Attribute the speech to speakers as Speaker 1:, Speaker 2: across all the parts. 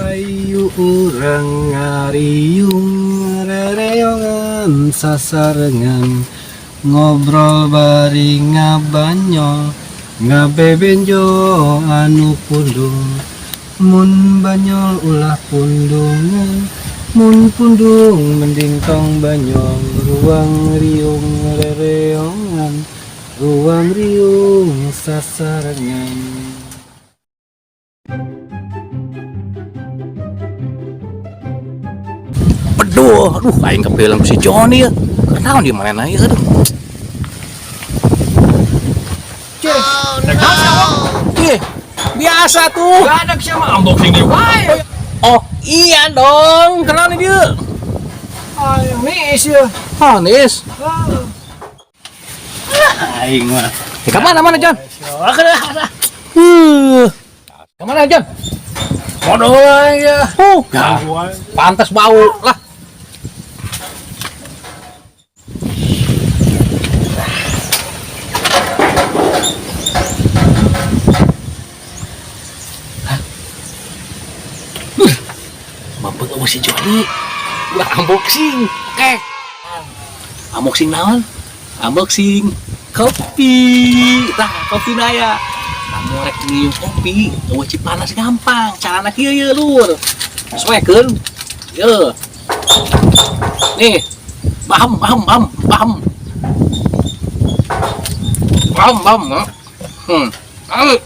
Speaker 1: Ayu urang ngariung rereongan sasarengan ngobrol bari ngabanyol ngabebenjo anu pundung mun banyol ulah pundungan mun pundung mending tong banyol ruang riung rereongan ruang riung sasarengan.
Speaker 2: Aduh, aing kepilang si Johnny ya. Kenapa di mana ya? Aduh. Biasa tuh.
Speaker 1: Gak ada siapa unboxing di wae.
Speaker 2: Oh, iya dong. Kenapa nih dia?
Speaker 1: Nis ya.
Speaker 2: Nis.
Speaker 1: Aing mah.
Speaker 2: Kemana John? Kemana John?
Speaker 1: Bodoh ya.
Speaker 2: Pantas bau lah. Mampus sama si Joni. Udah unboxing. Oke. Unboxing naon? Unboxing kopi. Tah, kopi naya. Kamu rek minum kopi, wajib panas gampang. Carana kieu ye lur. Suekeun. Ye. Nih. Paham. Ayo.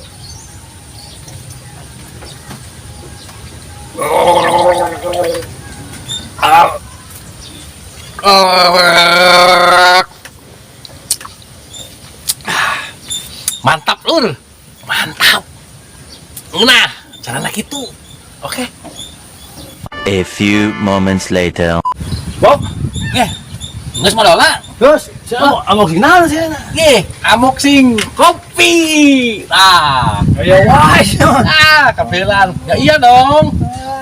Speaker 2: Mantap lur, mantap. Nah, caranya gitu. Oke.
Speaker 3: A few moments later.
Speaker 2: Bob, nggak semua dola.
Speaker 1: Terus, unboxing naon sih?
Speaker 2: Unboxing kopi. Nah,
Speaker 1: Ya wae.
Speaker 2: kepilan. Ya iya dong.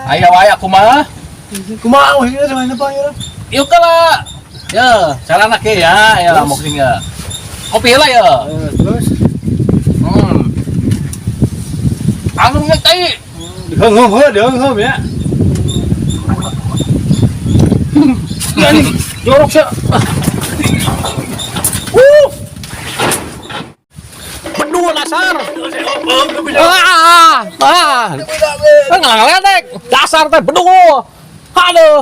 Speaker 2: Ayo wae aku mah.
Speaker 1: Kumaha we sama apa ya?
Speaker 2: Yuk lah. Ya, caranya ke ya, unboxing ya. Kopi lah ya.
Speaker 1: Terus
Speaker 2: Anu ngetai.
Speaker 1: Dihengem ya.
Speaker 2: Ya nih, jorok sih. Berdua dasar. Ngeledek. Dasar teh berdua. Aduh.